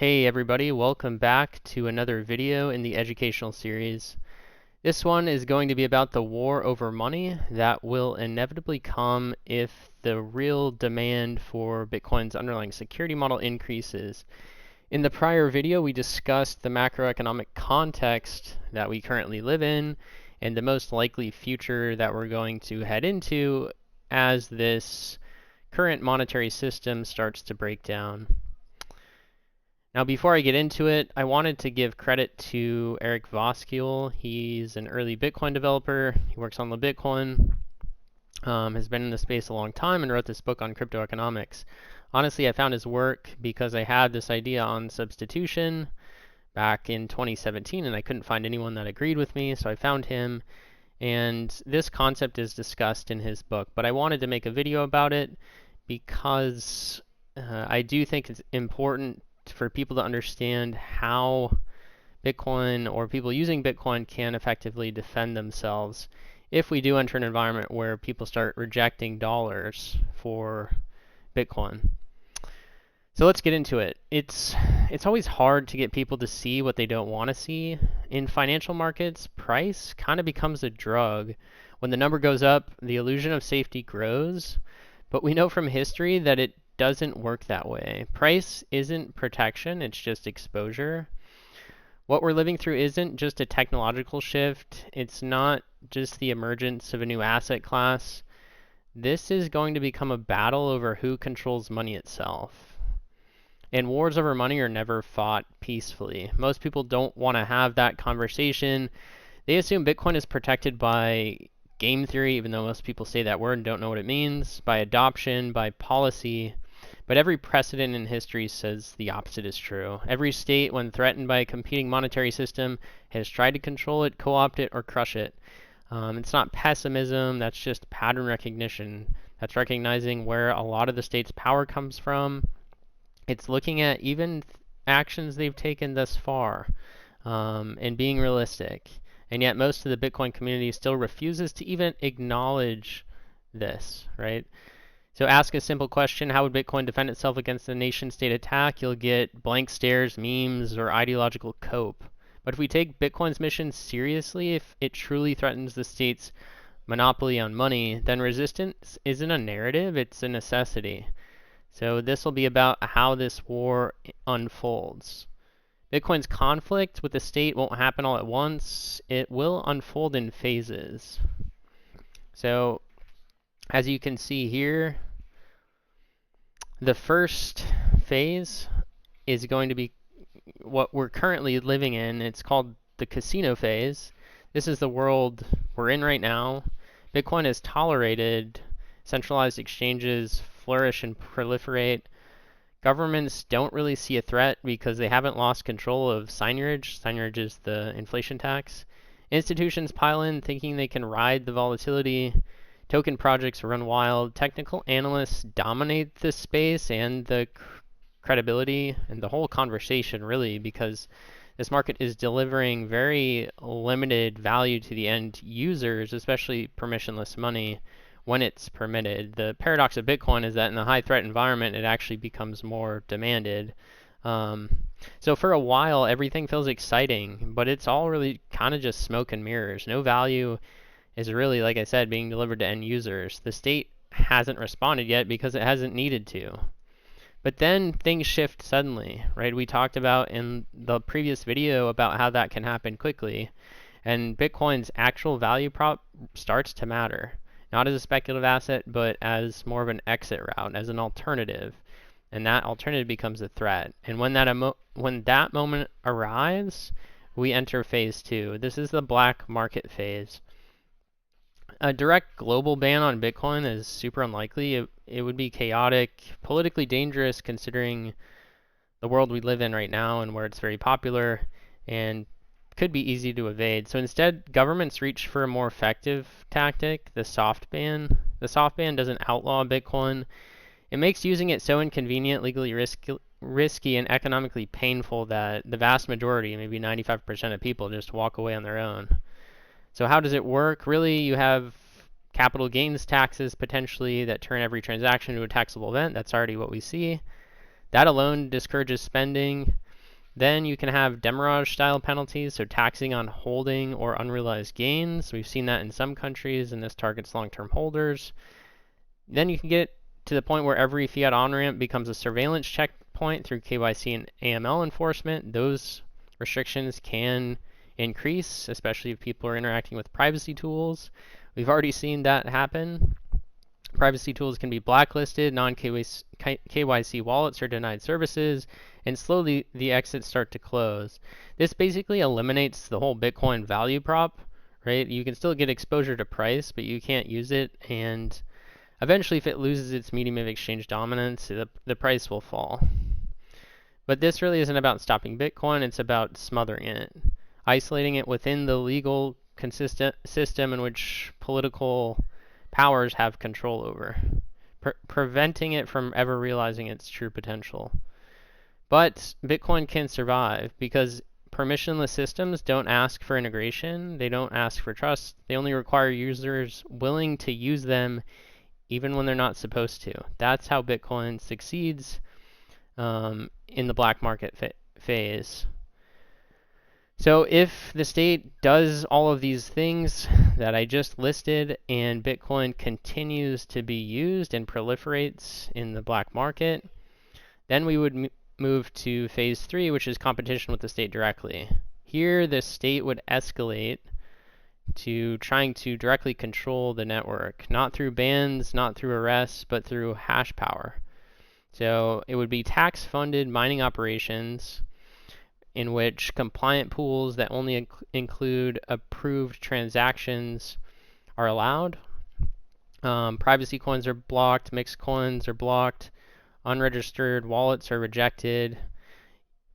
Hey everybody, welcome back to another video in the educational series. This one is going to be about the war over money that will inevitably come if the real demand for Bitcoin's underlying security model increases. In the prior video, we discussed the macroeconomic context that we currently live in and the most likely future that we're going to head into as this current monetary system starts to break down. Now, before I get into it, I wanted to give credit to Eric Voskuil. He's an early Bitcoin developer. He works on the Bitcoin, has been in the space a long time, and wrote this book on crypto economics. Honestly, I found his work because I had this idea on substitution back in 2017, and I couldn't find anyone that agreed with me, so I found him. And this concept is discussed in his book, but I wanted to make a video about it because I do think it's important for people to understand how Bitcoin or people using Bitcoin can effectively defend themselves if we do enter an environment where people start rejecting dollars for Bitcoin. So let's get into it. It's always hard to get people to see what they don't want to see. In financial markets, price kind of becomes a drug. When the number goes up, the illusion of safety grows, but we know from history that it doesn't work that way. Price isn't protection, it's just exposure. What we're living through isn't just a technological shift. It's not just the emergence of a new asset class. This is going to become a battle over who controls money itself. And wars over money are never fought peacefully. Most people don't want to have that conversation. They assume Bitcoin is protected by game theory, even though most people say that word and don't know what it means, by adoption, by policy. But every precedent in history says the opposite is true. Every state, when threatened by a competing monetary system, has tried to control it, co-opt it, or crush it. It's not pessimism, that's just pattern recognition. That's recognizing where a lot of the state's power comes from. It's looking at even actions they've taken thus far and being realistic. And yet most of the Bitcoin community still refuses to even acknowledge this, right? So ask a simple question: how would Bitcoin defend itself against a nation-state attack? You'll get blank stares, memes, or ideological cope. But if we take Bitcoin's mission seriously, if it truly threatens the state's monopoly on money, then resistance isn't a narrative, it's a necessity. So this will be about how this war unfolds. Bitcoin's conflict with the state won't happen all at once. It will unfold in phases. So as you can see here, the first phase is going to be what we're currently living in. It's called the casino phase. This is the world we're in right now. Bitcoin has tolerated centralized exchanges flourish and proliferate. Governments don't really see a threat because they haven't lost control of signage. Signage is the inflation tax. Institutions pile in thinking they can ride the volatility. Token projects run wild. Technical analysts dominate the space and the credibility and the whole conversation, really, because this market is delivering very limited value to the end users, especially permissionless money, when it's permitted. The paradox of Bitcoin is that in the high threat environment, it actually becomes more demanded. So for a while, everything feels exciting, but it's all really kind of just smoke and mirrors. No value is really, like I said, being delivered to end users. The state hasn't responded yet because it hasn't needed to. But then things shift suddenly, right? We talked about in the previous video about how that can happen quickly. And Bitcoin's actual value prop starts to matter. Not as a speculative asset, but as more of an exit route, as an alternative. And that alternative becomes a threat. And when that moment arrives, we enter phase 2. This is the black market phase. A direct global ban on Bitcoin is super unlikely. It would be chaotic, politically dangerous considering the world we live in right now and where it's very popular, and could be easy to evade. So instead, governments reach for a more effective tactic, the soft ban. The soft ban doesn't outlaw Bitcoin. It makes using it so inconvenient, legally risky, and economically painful that the vast majority, maybe 95% of people, just walk away on their own. So how does it work? Really, you have capital gains taxes potentially that turn every transaction into a taxable event. That's already what we see. That alone discourages spending. Then you can have demurrage style penalties, so taxing on holding or unrealized gains. We've seen that in some countries, and this targets long-term holders. Then you can get to the point where every fiat on-ramp becomes a surveillance checkpoint through KYC and AML enforcement. Those restrictions can increase, especially if people are interacting with privacy tools. We've already seen that happen. Privacy tools can be blacklisted, non-KYC wallets are denied services, and slowly the exits start to close. This basically eliminates the whole Bitcoin value prop, right? You can still get exposure to price, but you can't use it, and eventually if it loses its medium of exchange dominance, the price will fall. But this really isn't about stopping Bitcoin, it's about smothering it, isolating it within the legal consistent system in which political powers have control over, preventing it from ever realizing its true potential. But Bitcoin can survive because permissionless systems don't ask for integration, they don't ask for trust, they only require users willing to use them even when they're not supposed to. That's how Bitcoin succeeds in the black market phase. So if the state does all of these things that I just listed and Bitcoin continues to be used and proliferates in the black market, then we would move to phase 3, which is competition with the state directly. Here, the state would escalate to trying to directly control the network, not through bans, not through arrests, but through hash power. So it would be tax-funded mining operations in which compliant pools that only include approved transactions are allowed. Privacy coins are blocked, mixed coins are blocked, unregistered wallets are rejected.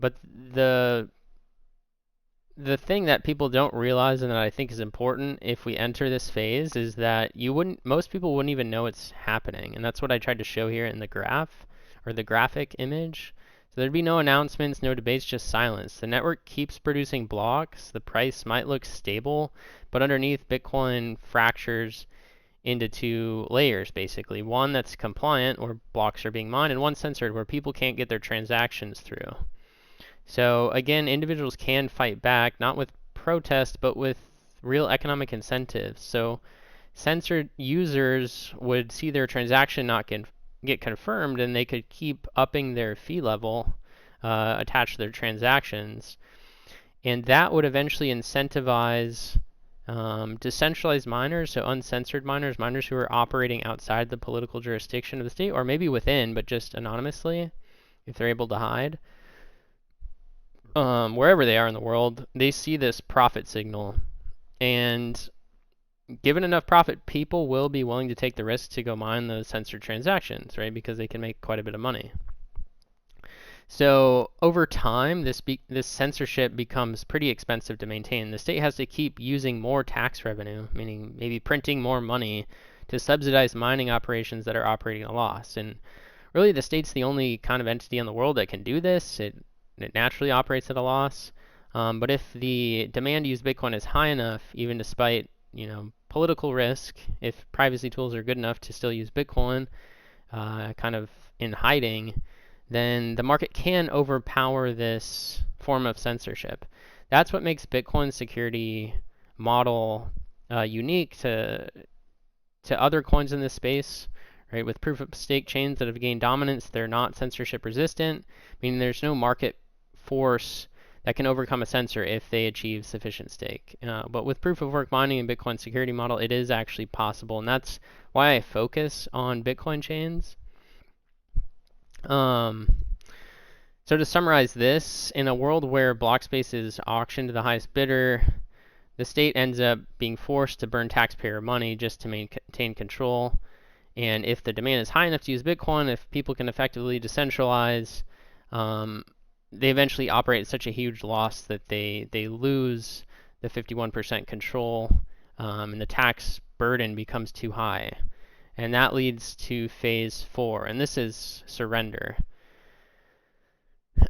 But the thing that people don't realize and that I think is important if we enter this phase is that most people wouldn't even know it's happening. And that's what I tried to show here in the graph, or the graphic image. So there'd be no announcements, no debates, just silence. The network keeps producing blocks. The price might look stable, but underneath, Bitcoin fractures into 2 layers, basically. One that's compliant, where blocks are being mined, and one censored, where people can't get their transactions through. So again, individuals can fight back, not with protest, but with real economic incentives. So censored users would see their transaction not get confirmed, and they could keep upping their fee level attached to their transactions. And that would eventually incentivize decentralized miners, so uncensored miners, miners who are operating outside the political jurisdiction of the state, or maybe within, but just anonymously, if they're able to hide. Wherever they are in the world, they see this profit signal. And given enough profit, people will be willing to take the risk to go mine those censored transactions, right? Because they can make quite a bit of money. So over time, this censorship becomes pretty expensive to maintain. The state has to keep using more tax revenue, meaning maybe printing more money to subsidize mining operations that are operating at a loss. And really, the state's the only kind of entity in the world that can do this. It naturally operates at a loss. But if the demand to use Bitcoin is high enough, even despite political risk, if privacy tools are good enough to still use Bitcoin kind of in hiding, then the market can overpower this form of censorship. That's what makes Bitcoin's security model unique to other coins in this space. Right? With proof-of-stake chains that have gained dominance, they're not censorship resistant, meaning there's no market force that can overcome a censor if they achieve sufficient stake. But with proof-of-work mining and Bitcoin's security model, it is actually possible, and that's why I focus on Bitcoin chains. So to summarize this, in a world where block space is auctioned to the highest bidder, the state ends up being forced to burn taxpayer money just to maintain control. And if the demand is high enough to use Bitcoin, if people can effectively decentralize, they eventually operate at such a huge loss that they lose the 51% control, and the tax burden becomes too high. And that leads to phase 4, and this is surrender.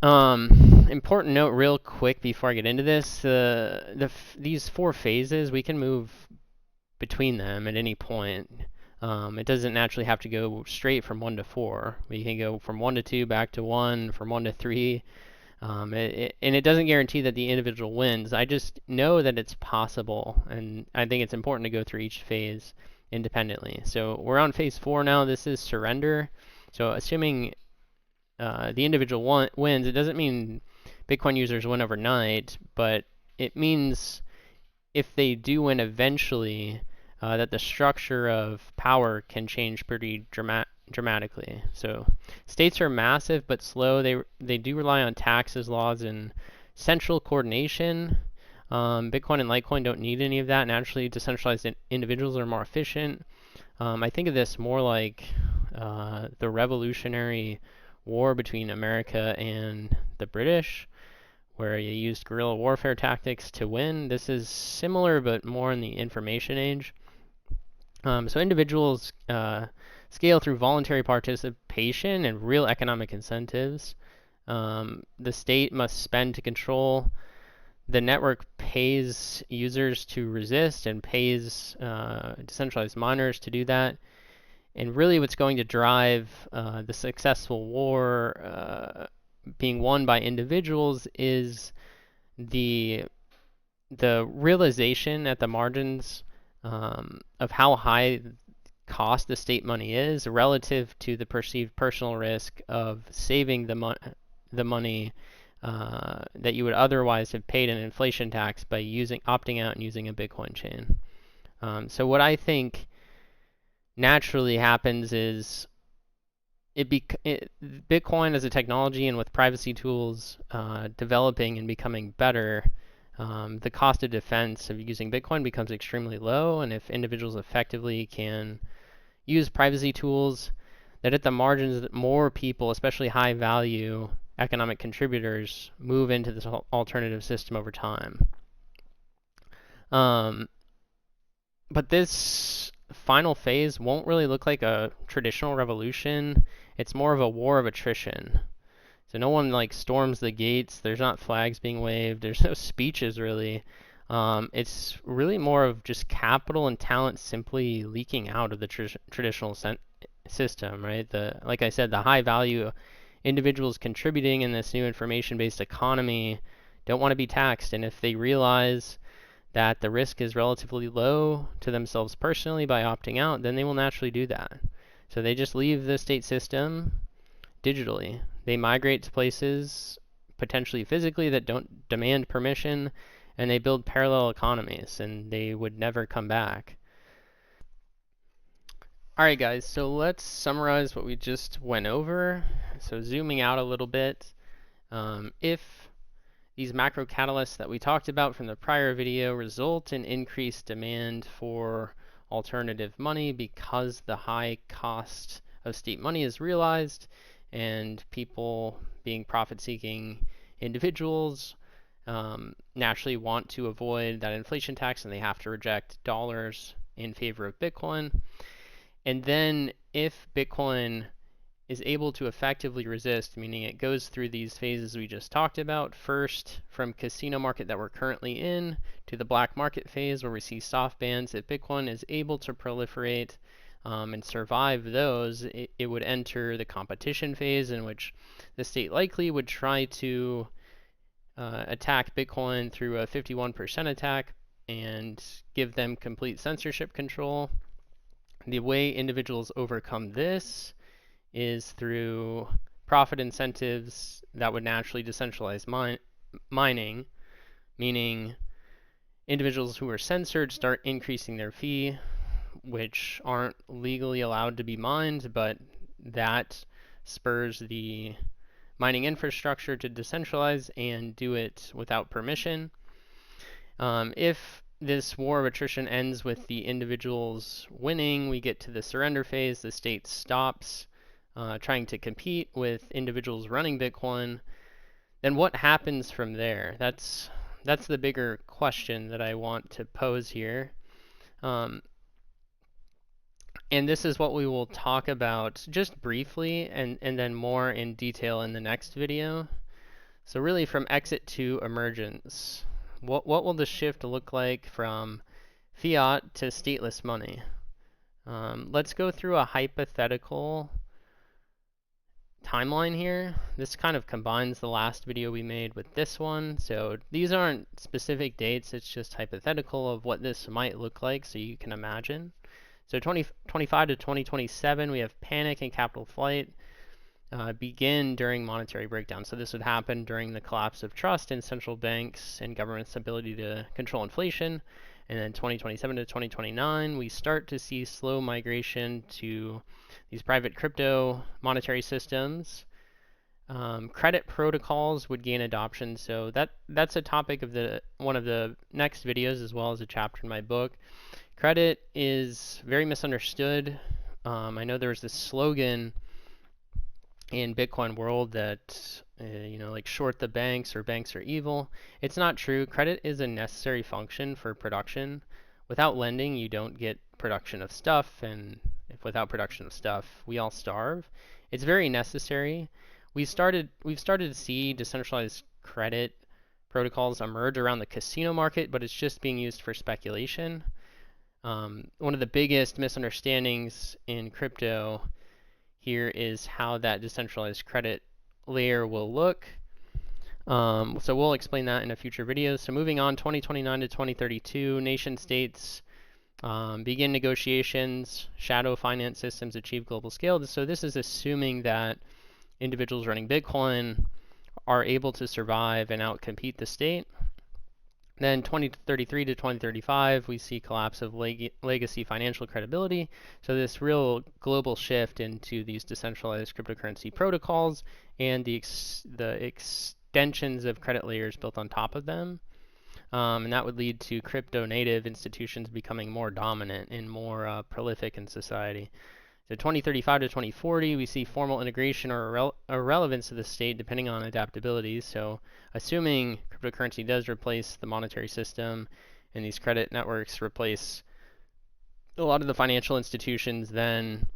Important note real quick before I get into this, these 4 phases, we can move between them at any point. It doesn't naturally have to go straight from 1 to 4. We can go from 1 to 2 back to 1, from 1 to 3. And it doesn't guarantee that the individual wins. I just know that it's possible, and I think it's important to go through each phase independently. So we're on phase 4 now. This is surrender. So assuming the individual wins, it doesn't mean Bitcoin users win overnight, but it means if they do win eventually, that the structure of power can change pretty dramatically. So states are massive but slow. They do rely on taxes, laws, and central coordination. Bitcoin and Litecoin don't need any of that. Naturally, decentralized individuals are more efficient. I think of this more like the Revolutionary War between America and the British, where you used guerrilla warfare tactics to win. This is similar, but more in the information age. So individuals scale through voluntary participation and real economic incentives. The state must spend to control. The network pays users to resist and pays decentralized miners to do that. And really what's going to drive the successful war being won by individuals is the realization at the margins of how high cost the state money is relative to the perceived personal risk of saving the money that you would otherwise have paid an inflation tax by opting out and using a Bitcoin chain. So what I think naturally happens is Bitcoin as a technology and with privacy tools developing and becoming better, the cost of defense of using Bitcoin becomes extremely low. And if individuals effectively can use privacy tools, that at the margins, more people, especially high value economic contributors, move into this alternative system over time. But this final phase won't really look like a traditional revolution. It's more of a war of attrition. So no one like storms the gates. There's not flags being waved. There's no speeches really. It's really more of just capital and talent simply leaking out of the traditional system, right? Like I said, the high value individuals contributing in this new information-based economy don't want to be taxed, and if they realize that the risk is relatively low to themselves personally by opting out, then they will naturally do that. So they just leave the state system digitally. They migrate to places, potentially physically, that don't demand permission, and they build parallel economies, and they would never come back. Alright guys, so let's summarize what we just went over. So zooming out a little bit, if these macro catalysts that we talked about from the prior video result in increased demand for alternative money because the high cost of state money is realized, and people, being profit-seeking individuals, naturally want to avoid that inflation tax, and they have to reject dollars in favor of Bitcoin. And then if Bitcoin is able to effectively resist, meaning it goes through these phases we just talked about, first from casino market that we're currently in to the black market phase where we see soft bans, if Bitcoin is able to proliferate and survive those, it would enter the competition phase, in which the state likely would try to attack Bitcoin through a 51% attack and give them complete censorship control. The way individuals overcome this is through profit incentives that would naturally decentralize mining, meaning individuals who are censored start increasing their fee, which aren't legally allowed to be mined, but that spurs the mining infrastructure to decentralize and do it without permission. If this war of attrition ends with the individuals winning, we get to the surrender phase. The state stops trying to compete with individuals running Bitcoin. Then what happens from there? That's the bigger question that I want to pose here. And this is what we will talk about just briefly and then more in detail in the next video. So really from exit to emergence. What will the shift look like from fiat to stateless money? Let's go through a hypothetical timeline here. This kind of combines the last video we made with this one. So these aren't specific dates, it's just hypothetical of what this might look like so you can imagine. So 2025 to 2027, we have panic and capital flight begin during monetary breakdown. So this would happen during the collapse of trust in central banks and government's ability to control inflation. And then 2027 to 2029, we start to see slow migration to these private crypto monetary systems. Credit protocols would gain adoption. So that's a topic of one of the next videos, as well as a chapter in my book. Credit is very misunderstood. I know there's this slogan in Bitcoin world that like short the banks or banks are evil. It's not true. Credit is a necessary function for production. Without lending, you don't get production of stuff, and if without production of stuff, we all starve. It's very necessary. We've started to see decentralized credit protocols emerge around the casino market, but it's just being used for speculation. One of the biggest misunderstandings in crypto here is how that decentralized credit layer will look. So we'll explain that in a future video. So moving on, 2029 to 2032, nation states begin negotiations, shadow finance systems achieve global scale. So this is assuming that individuals running Bitcoin are able to survive and outcompete the state. Then 2033 to 2035, we see collapse of legacy financial credibility. So this real global shift into these decentralized cryptocurrency protocols and the extensions of credit layers built on top of them. And that would lead to crypto native institutions becoming more dominant and more prolific in society. So 2035 to 2040, we see formal integration or irrelevance of the state depending on adaptability. So assuming cryptocurrency does replace the monetary system and these credit networks replace a lot of the financial institutions, then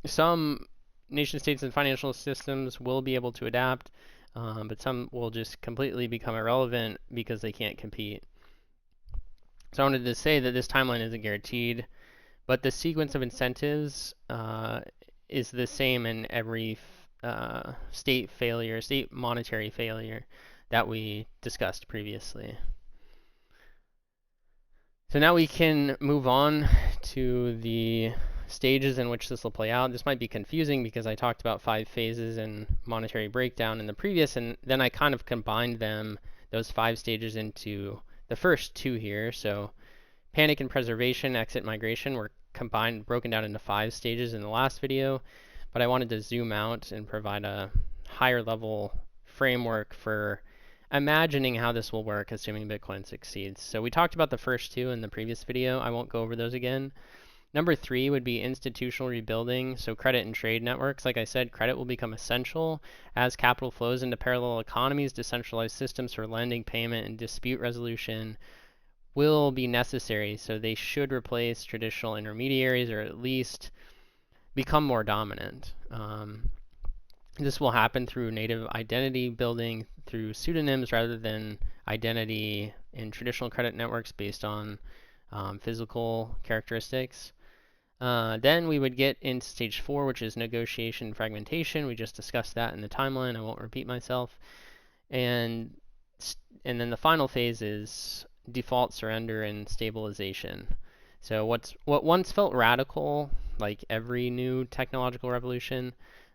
some nation states and financial systems will be able to adapt, but some will just completely become irrelevant because they can't compete. So I wanted to say that this timeline isn't guaranteed, but the sequence of incentives is the same in every state monetary failure that we discussed previously. So now we can move on to the stages in which this will play out. This might be confusing because I talked about 5 phases in monetary breakdown in the previous, and then I kind of combined those 5 stages into the first 2 here. So panic and preservation, exit migration were broken down into 5 stages in the last video, but I wanted to zoom out and provide a higher level framework for imagining how this will work, assuming Bitcoin succeeds. So we talked about the first 2 in the previous video. I won't go over those again. Number 3 would be institutional rebuilding, so credit and trade networks. Like I said, credit will become essential as capital flows into parallel economies. Decentralized systems for lending, payment, and dispute resolution will be necessary, so they should replace traditional intermediaries or at least become more dominant. This will happen through native identity building through pseudonyms rather than identity in traditional credit networks based on physical characteristics. Then we would get into stage 4, which is negotiation and fragmentation. We just discussed that in the timeline. I won't repeat myself. And then the final phase is default surrender and stabilization. So what once felt radical, like every new technological revolution,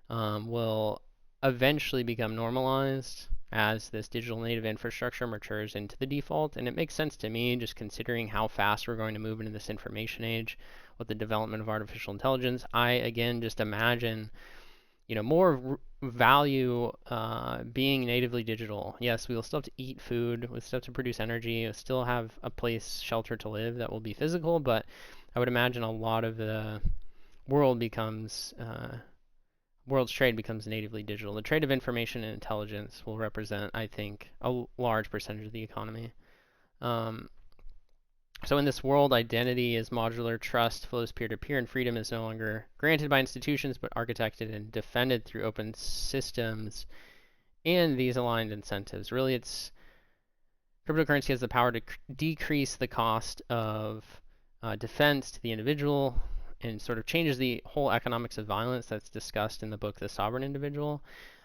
will eventually become normalized as this digital native infrastructure matures into the default. And it makes sense to me, just considering how fast we're going to move into this information age with the development of artificial intelligence. I, again, just imagine more value being natively digital. Yes, we will still have to eat food, we still have to produce energy, we'll still have a place, shelter to live that will be physical, but I would imagine a lot of the world's trade becomes natively digital. The trade of information and intelligence will represent, I think, a large percentage of the economy. So in this world, identity is modular, trust flows peer-to-peer, and freedom is no longer granted by institutions, but architected and defended through open systems and these aligned incentives. Really, cryptocurrency has the power to decrease the cost of defense to the individual and sort of changes the whole economics of violence that's discussed in the book The Sovereign Individual.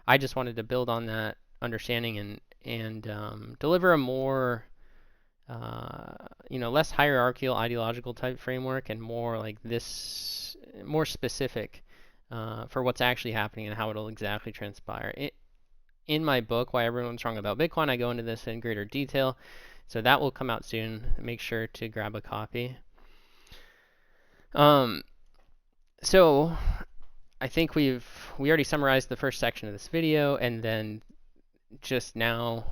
I just wanted to build on that understanding and deliver a more less hierarchical, ideological type framework, and more like this, more specific for what's actually happening and how it'll exactly transpire. In my book, Why Everyone's Wrong About Bitcoin, I go into this in greater detail. So that will come out soon. Make sure to grab a copy. So I think we already summarized the first section of this video, and then just now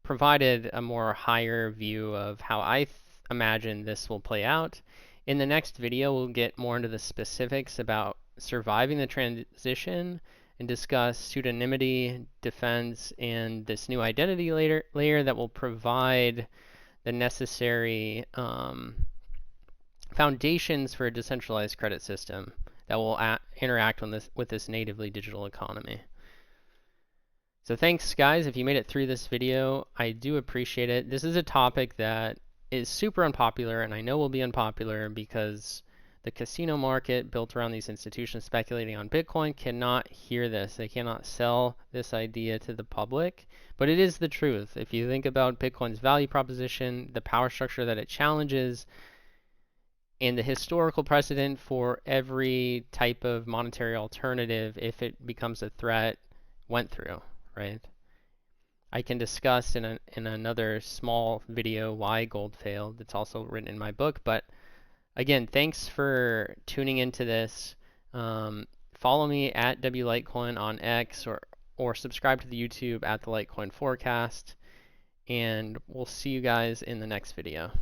provided a more higher view of how I imagine this will play out. In the next video, we'll get more into the specifics about surviving the transition and discuss pseudonymity, defense, and this new identity layer that will provide the necessary foundations for a decentralized credit system that will interact with this natively digital economy. So thanks, guys. If you made it through this video, I do appreciate it. This is a topic that is super unpopular, and I know will be unpopular because the casino market built around these institutions speculating on Bitcoin cannot hear this. They cannot sell this idea to the public, but it is the truth. If you think about Bitcoin's value proposition, the power structure that it challenges, and the historical precedent for every type of monetary alternative, if it becomes a threat, went through. Right? I can discuss in another small video why gold failed. It's also written in my book. But again, thanks for tuning into this. Follow me at WLitecoin on X or subscribe to the YouTube at the Litecoin Forecast. And we'll see you guys in the next video.